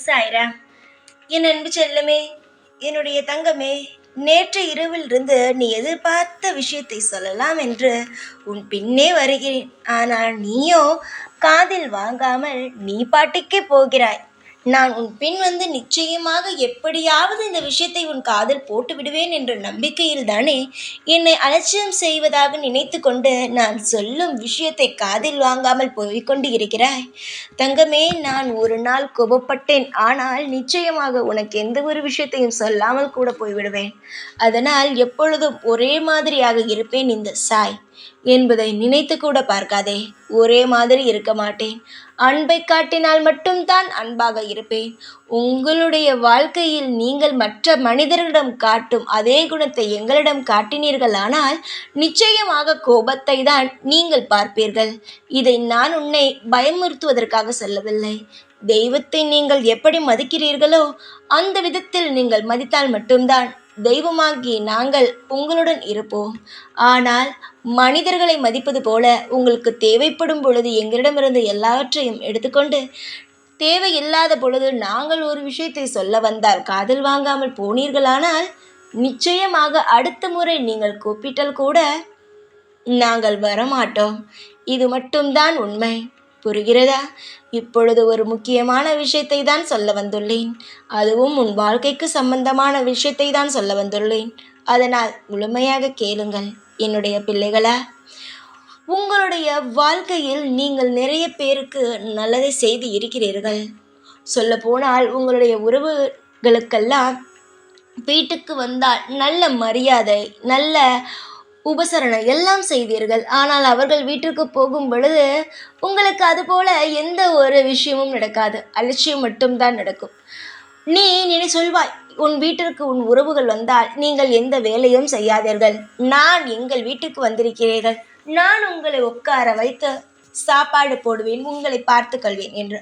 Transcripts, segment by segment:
சாய்ராம். என் அன்பு செல்லமே, என்னுடைய தங்கமே, நேற்று இரவிலிருந்து நீ எதிர்பார்த்த விஷயத்தை சொல்லலாம் என்று உன் பின்னே வருகிறேன். ஆனால் நீயோ காதில் வாங்காமல் நீ பாட்டுக்கே போகிறாய். நான் உன் பின் வந்து நிச்சயமாக எப்படியாவது இந்த விஷயத்தை உன் காதில் போட்டு விடுவேன் என்ற நம்பிக்கையில் தானே என்னை அலட்சியம் செய்வதாக நினைத்து கொண்டு நான் சொல்லும் விஷயத்தை காதில் வாங்காமல் போய்கொண்டு இருக்கிறாய். தங்கமே, நான் ஒரு நாள் கோபப்பட்டேன். ஆனால் நிச்சயமாக உனக்கு எந்த ஒரு விஷயத்தையும் சொல்லாமல் கூட போய்விடுவேன். அதனால் எப்பொழுதும் ஒரே மாதிரியாக இருப்பேன் இந்த சாய் என்பதை நினைத்து கூட பார்க்காதே. ஒரே மாதிரி இருக்க மாட்டேன். அன்பை காட்டினால் மட்டும்தான் அன்பாக இருப்பேன். உங்களுடைய வாழ்க்கையில் நீங்கள் மற்ற மனிதர்களிடம் காட்டும் அதே குணத்தை எங்களிடம் காட்டினீர்கள், ஆனால் நிச்சயமாக கோபத்தை தான் நீங்கள் பார்ப்பீர்கள். இதை நான் உன்னை பயமுறுத்துவதற்காக சொல்லவில்லை. தெய்வத்தை நீங்கள் எப்படி மதிக்கிறீர்களோ அந்த விதத்தில் நீங்கள் மதித்தால் மட்டும்தான் தெய்வமாகி நாங்கள் உங்களுடன் இருப்போம். ஆனால் மனிதர்களை மதிப்பது போல உங்களுக்கு தேவைப்படும் பொழுது எங்களிடமிருந்து எல்லாவற்றையும் எடுத்துக்கொண்டு தேவையில்லாத பொழுது நாங்கள் ஒரு விஷயத்தை சொல்ல வந்தால் காதில் வாங்காமல் போனீர்களானால் நிச்சயமாக அடுத்த முறை நீங்கள் கூப்பிட்டால் கூட நாங்கள் வரமாட்டோம். இது மட்டும்தான் உண்மை. புரிகிறதா? இப்பொழுது ஒரு முக்கியமான விஷயத்தை தான் சொல்ல வந்துள்ளேன். அதுவும் உன் வாழ்க்கைக்கு சம்பந்தமான விஷயத்தை தான் சொல்ல வந்துள்ளேன். அதனால் முழுமையாக கேளுங்கள் என்னுடைய பிள்ளைகளா. உங்களுடைய வாழ்க்கையில் நீங்கள் நிறைய பேருக்கு நல்லதை செய்து இருக்கிறீர்கள். சொல்ல போனால் உங்களுடைய உறவுகளுக்கெல்லாம் வீட்டுக்கு வந்தால் நல்ல மரியாதை, நல்ல உபசரணம் எல்லாம் செய்தீர்கள். ஆனால் அவர்கள் வீட்டிற்கு போகும் பொழுது உங்களுக்கு அதுபோல எந்த ஒரு விஷயமும் நடக்காது. அலட்சியம் மட்டும்தான் நடக்கும். நீ சொல்வாய், உன் வீட்டிற்கு உன் உறவுகள் வந்தால் நீங்கள் எந்த வேலையும் செய்யாதீர்கள். நான் எங்கள் வீட்டுக்கு வந்திருக்கிறீர்கள், நான் உங்களை உட்கார வைத்து சாப்பாடு போடுவேன், உங்களை பார்த்து கொள்வேன் என்று.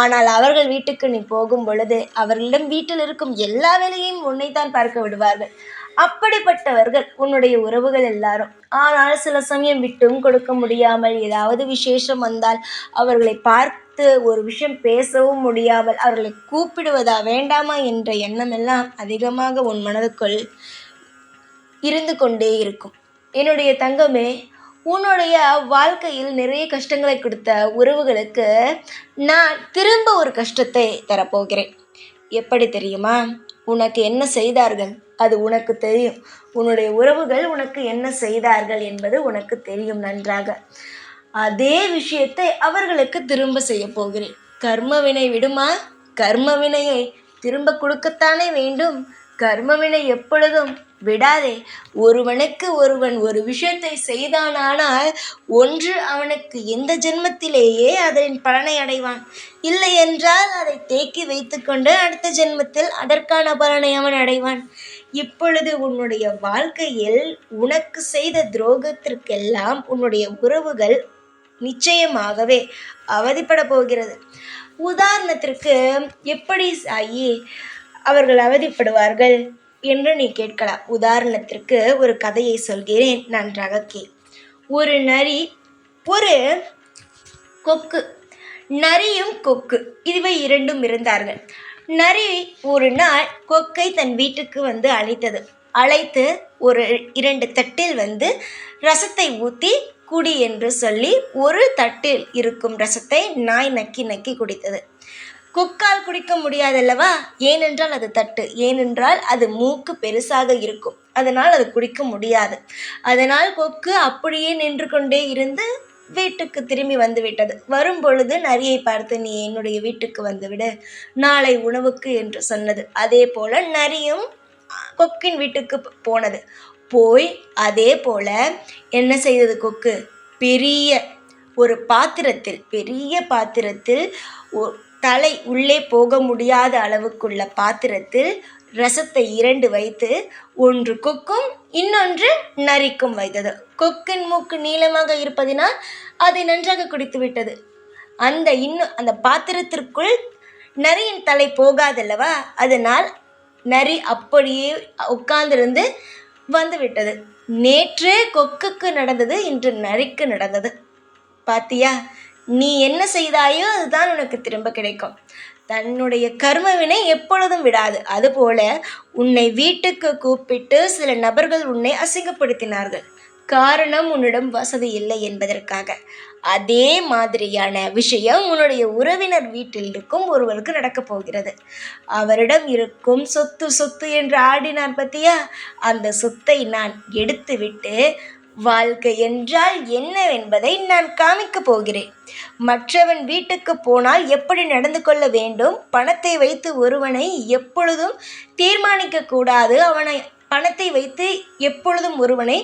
ஆனால் அவர்கள் வீட்டுக்கு நீ போகும் பொழுது அவர்களிடம் வீட்டில் இருக்கும் எல்லா வேலையையும் உன்னைத்தான் பார்க்க விடுவார்கள். அப்படிப்பட்டவர்கள் உன்னுடைய உறவுகள் எல்லாரும். ஆனால் சில சமயம் விட்டும் கொடுக்க முடியாமல் ஏதாவது விசேஷம் வந்தால் அவர்களை பார்த்து ஒரு விஷயம் பேசவும் முடியாமல் அவர்களை கூப்பிடுவதா வேண்டாமா என்ற எண்ணம் எல்லாம் அதிகமாக உன் மனதுக்குள் இருந்து கொண்டே இருக்கும். என்னுடைய தங்கமே, உன்னுடைய வாழ்க்கையில் நிறைய கஷ்டங்களை கொடுத்த உறவுகளுக்கு நான் திரும்ப ஒரு கஷ்டத்தை தரப்போகிறேன். எப்படி தெரியுமா? உனக்கு என்ன செய்தார்கள் அது உனக்கு தெரியும். உன்னுடைய உறவுகள் உனக்கு என்ன செய்தார்கள் என்பது உனக்கு தெரியும் நன்றாக. அதே விஷயத்தை அவர்களுக்கு திரும்ப செய்ய போகிறேன். கர்மவினை விடுமா? கர்மவினையை திரும்ப கொடுக்கத்தானே வேண்டும். கர்மவினை எப்பொழுதும் விடாதே. ஒருவனுக்கு ஒருவன் ஒரு விஷயத்தை செய்தானால் ஒன்று அவனுக்கு இந்த ஜென்மத்திலேயே அதன் பலனை அடைவான். இல்லை என்றால் அதை தேக்கி வைத்து கொண்டு அடுத்த ஜென்மத்தில் அதற்கான பலனை அவன் அடைவான். இப்பொழுது உன்னுடைய வாழ்க்கையில் உனக்கு செய்த துரோகத்திற்கெல்லாம் உன்னுடைய உறவுகள் நிச்சயமாகவே அவதிப்பட போகிறது. உதாரணத்திற்கு எப்படி சாயி அவர்கள் அவதிப்படுவார்கள் என்று நீ கேட்கலாம். உதாரணத்திற்கு ஒரு கதையை சொல்கிறேன், நன்றாக கேள். ஒரு நரி, ஒரு கொக்கு. நரியும் கொக்கு இவை இரண்டும் இருந்தார்கள். நரி ஒரு நாள் கொக்கை தன் வீட்டுக்கு வந்து அழைத்து ஒரு 2 தட்டில் ரசத்தை ஊற்றி குடி என்று சொல்லி ஒரு தட்டில் இருக்கும் ரசத்தை நாய் நக்கி நக்கி குடித்தது. கொக்கால் குடிக்க முடியாதல்லவா? ஏனென்றால் அது தட்டு, ஏனென்றால் அது மூக்கு பெருசாக இருக்கும், அதனால் அது குடிக்க முடியாது. அதனால் கொக்கு அப்படியே நின்று கொண்டே இருந்து வீட்டுக்கு திரும்பி வந்து விட்டது. வரும் பொழுது நரியை பார்த்து, நீ என்னுடைய வீட்டுக்கு வந்துவிடு, நாளை உணவுக்கு என்று சொன்னது. அதே போல நரியும் கொக்கின் வீட்டுக்கு போனது. போய் அதே போல என்ன செய்தது கொக்கு? பெரிய பாத்திரத்தில் தலை உள்ளே போக முடியாத அளவுக்குள்ள பாத்திரத்தில் ரசத்தை 2 வைத்து ஒன்று கொக்கும் இன்னொன்று நரிக்கும் வைத்தது. கொக்கின் மூக்கு நீளமாக இருப்பதினால் அதை நன்றாக குடித்து விட்டது. அந்த பாத்திரத்திற்குள் நரியின் தலை போகாதல்லவா? அதனால் நரி அப்படியே உட்கார்ந்திருந்து வந்து விட்டது. நேற்றே கொக்குக்கு நடந்தது இன்று நரிக்கு நடந்தது. பாத்தியா? நீ என்ன செய்தாயோ அதுதான் உனக்கு திரும்ப கிடைக்கும். தன்னுடைய கர்மவினை எப்பொழுதும் விடாது. அதுபோல உன்னை வீட்டுக்கு கூப்பிட்டு சில நபர்கள் உன்னை அசிங்கப்படுத்தினார்கள். காரணம் உன்னிடம் வசதி இல்லை என்பதற்காக. அதே மாதிரியான விஷயம் உன்னுடைய உறவினர் வீட்டில் இருக்கும் ஒருவருக்கு நடக்கப் போகிறது. அவரிடம் இருக்கும் சொத்து சொத்து என்று ஆடினான் பத்தியா, அந்த சொத்தை நான் எடுத்துவிட்டு வாழ்க்கை என்றால் என்னவென்பதை நான் காமிக்கப் போகிறேன். மற்றவன் வீட்டுக்கு போனால் எப்படி நடந்து கொள்ள வேண்டும், பணத்தை வைத்து ஒருவனை எப்பொழுதும் தீர்மானிக்க கூடாது, அவனை பணத்தை வைத்து எப்பொழுதும் ஒருவனை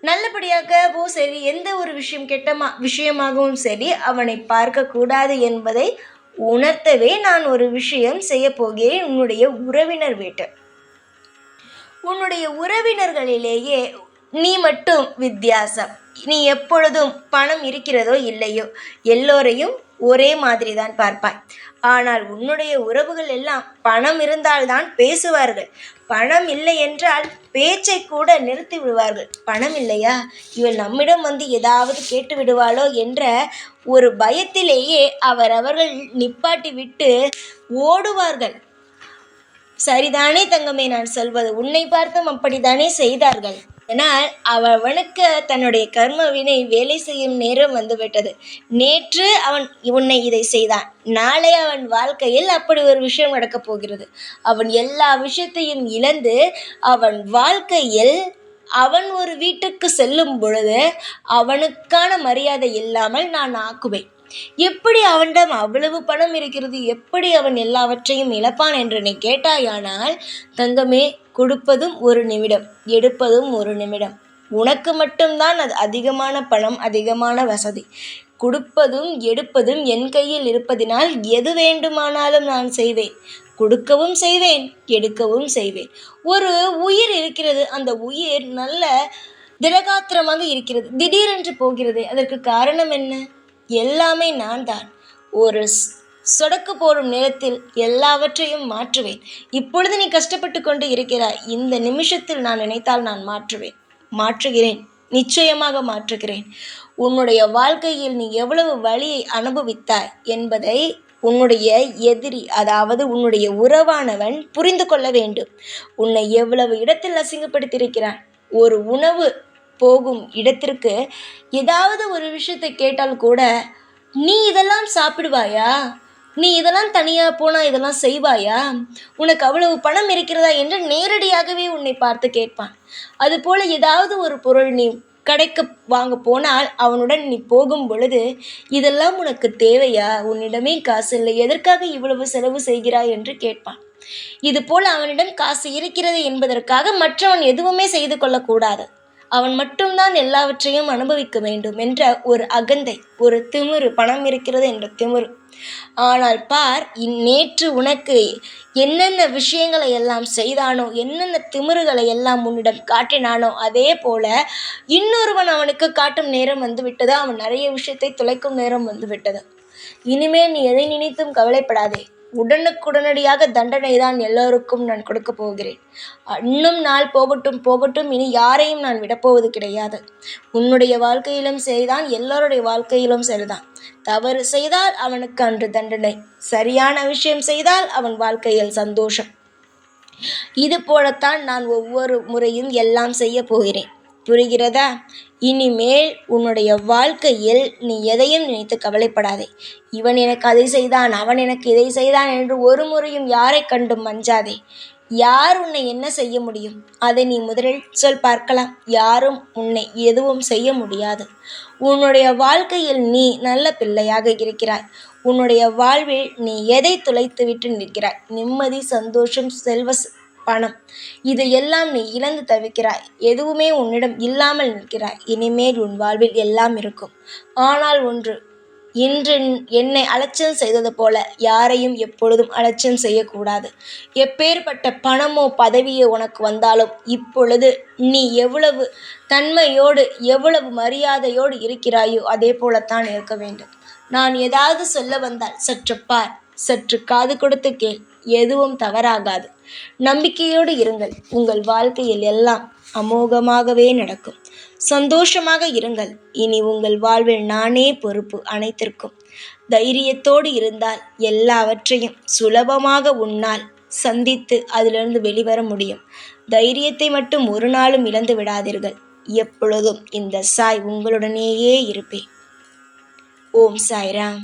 நல்லபடியாகவோ சரி, எந்த ஒரு விஷயம் கெட்ட விஷயமாகவும் சரி அவனை பார்க்கக்கூடாது என்பதை உணர்த்தவே நான் ஒரு விஷயம் செய்ய போகிறேன். உன்னுடைய உறவினர் வீட்டு உன்னுடைய உறவினர்களிலேயே நீ மட்டும் வித்தியாசம். நீ எப்பொழுதும் பணம் இருக்கிறதோ இல்லையோ எல்லோரையும் ஒரே மாதிரி தான் பார்ப்பாய். ஆனால் உன்னுடைய உறவுகள் எல்லாம் பணம் இருந்தால்தான் பேசுவார்கள். பணம் இல்லை என்றால் பேச்சை கூட நிறுத்தி விடுவார்கள். பணம் இல்லையா, இவள் நம்மிடம் வந்து ஏதாவது கேட்டு விடுவாளோ என்ற ஒரு பயத்திலேயே அவர்கள் நிப்பாட்டி விட்டு ஓடுவார்கள். சரிதானே தங்கமே நான் சொல்வது? உன்னை பார்த்தும் அப்படித்தானே செய்தார்கள். ஆனால் அவனுக்கு தன்னுடைய கர்மவினை வேலை செய்யும் நேரம் வந்துவிட்டது. நேற்று அவன் உன்னை இதை செய்தான், நாளை அவன் வாழ்க்கையில் அப்படி ஒரு விஷயம் நடக்கப் போகிறது. அவன் எல்லா விஷயத்தையும் இழந்து அவன் வாழ்க்கையில் அவன் ஒரு வீட்டுக்கு செல்லும் பொழுது அவனுக்கான மரியாதை இல்லாமல் நான் ஆக்குவேன். எப்படி அவனிடம் அவ்வளவு பணம் இருக்கிறது, எப்படி அவன் எல்லாவற்றையும் இழப்பான் என்று நீ கேட்டாயானால் தங்கமே, கொடுப்பதும் ஒரு நிமிடம், எடுப்பதும் ஒரு நிமிடம். உனக்கு மட்டும்தான் அது அதிகமான பணம், அதிகமான வசதி. கொடுப்பதும் எடுப்பதும் என் கையில் இருப்பதினால் எது வேண்டுமானாலும் நான் செய்வேன். கொடுக்கவும் செய்வேன், எடுக்கவும் செய்வேன். ஒரு உயிர் இருக்கிறது, அந்த உயிர் நல்ல திடகாத்திரமாக இருக்கிறது, திடீரென்று போகிறது. அதற்கு காரணம் என்ன? எல்லாமே நான் தான். ஒரு சொடக்கு போடும் நேரத்தில் எல்லாவற்றையும் மாற்றுவேன். இப்பொழுது நீ கஷ்டப்பட்டு கொண்டு இருக்கிறாய், இந்த நிமிஷத்தில் நான் நினைத்தால் நான் மாற்றுகிறேன், நிச்சயமாக மாற்றுகிறேன். உன்னுடைய வாழ்க்கையில் நீ எவ்வளவு வலியை அனுபவித்தாய் என்பதை உன்னுடைய எதிரி, அதாவது உன்னுடைய உறவானவன் புரிந்து கொள்ள வேண்டும். உன்னை எவ்வளவு இடத்தில் அசிங்கப்படுத்தியிருக்கிறான். ஒரு உணவு போகும் இடத்திற்கு ஏதாவது ஒரு விஷயத்தை கேட்டால் கூட, நீ இதெல்லாம் சாப்பிடுவாயா, நீ இதெல்லாம் தனியாக போனால் இதெல்லாம் செய்வாயா, உனக்கு அவ்வளவு பணம் இருக்கிறதா என்று நேரடியாகவே உன்னை பார்த்து கேட்பான். அதுபோல் ஏதாவது ஒரு பொருள் நீ கடைக்கு வாங்க போனால் அவனுடன் நீ போகும் பொழுது, இதெல்லாம் உனக்கு தேவையா, உன்னிடமே காசு இல்லை, எதற்காக இவ்வளவு செலவு செய்கிறாய் என்று கேட்பான். இதுபோல் அவனிடம் காசு இருக்கிறது என்பதற்காக மற்றவன் எதுவுமே செய்து கொள்ளக்கூடாது. அவன் மட்டும்தான் எல்லாவற்றையும் அனுபவிக்க வேண்டும் என்ற ஒரு அகந்தை, ஒரு திமிரு, பணம் இருக்கிறது என்ற திமிரு. ஆனால் பார், நேற்று உனக்கு என்னென்ன விஷயங்களை எல்லாம் செய்தானோ, என்னென்ன திமிருகளை எல்லாம் உன்னிடம் காட்டினானோ, அதே போல இன்னொருவன் அவனுக்கு காட்டும் நேரம் வந்துவிட்டது. அவன் நிறைய விஷயத்தை தொலைக்கும் நேரம் வந்துவிட்டது. இனிமேல் நீ எதை நினைத்தும் கவலைப்படாதே. உடனடியாக தண்டனை தான் எல்லோருக்கும் நான் கொடுக்க போகிறேன். இன்னும் நாள் போகட்டும், இனி யாரையும் நான் விடப்போவது கிடையாது. உன்னுடைய வாழ்க்கையிலும் சரிதான், எல்லோருடைய வாழ்க்கையிலும் சரிதான். தவறு செய்தால் அவனுக்கு அன்று தண்டனை, சரியான விஷயம் செய்தால் அவன் வாழ்க்கையில் சந்தோஷம். இது போலத்தான் நான் ஒவ்வொரு முறையும் எல்லாம் செய்ய போகிறேன். புரிகிறதா? இனிமேல் உன்னுடைய வாழ்க்கையில் நீ எதையும் நினைத்து கவலைப்படாதே. இவன் எனக்கு அதை செய்தான், அவன் எனக்கு இதை செய்தான் என்று ஒரு முறையும் யாரை கண்டும் மஞ்சாதே. யார் உன்னை என்ன செய்ய முடியும், அதை நீ முதலில் சொல் பார்க்கலாம். யாரும் உன்னை எதுவும் செய்ய முடியாது. உன்னுடைய வாழ்க்கையில் நீ நல்ல பிள்ளையாக இருக்கிறாய். உன்னுடைய வாழ்வில் நீ எதை தொலைத்துவிட்டு நிற்கிறாய்? நிம்மதி, சந்தோஷம், பணம், இது எல்லாம் நீ இழந்து தவிக்கிறாய். எதுவுமே உன்னிடம் இல்லாமல் நிற்கிறாய். இனிமேல் உன் வாழ்வில் எல்லாம் இருக்கும். ஆனால் ஒன்று, இன்று என்னை அலட்சியம் செய்தது போல யாரையும் எப்பொழுதும் அலட்சியம் செய்யக்கூடாது. எப்பேற்பட்ட பணமோ பதவியோ உனக்கு வந்தாலும் இப்பொழுது நீ எவ்வளவு தன்மையோடு எவ்வளவு மரியாதையோடு இருக்கிறாயோ அதே போலத்தான் இருக்க வேண்டும். நான் ஏதாவது சொல்ல வந்தால் சற்று பார், சற்று காது கொடுத்து கேள். எதுவும் தவறாகாது. நம்பிக்கையோடு இருங்கள். உங்கள் வாழ்க்கையில் எல்லாம் அமோகமாகவே நடக்கும். சந்தோஷமாக இருங்கள். இனி உங்கள் வாழ்வில் நானே பொறுப்பு அனைத்திற்கும். தைரியத்தோடு இருந்தால் எல்லாவற்றையும் சுலபமாக உன்னால் சந்தித்து அதிலிருந்து வெளிவர முடியும். தைரியத்தை மட்டும் ஒரு நாளும் இழந்து விடாதீர்கள். எப்பொழுதும் இந்த சாய் உங்களுடனேயே இருப்பேன். ஓம் சாய்ராம்.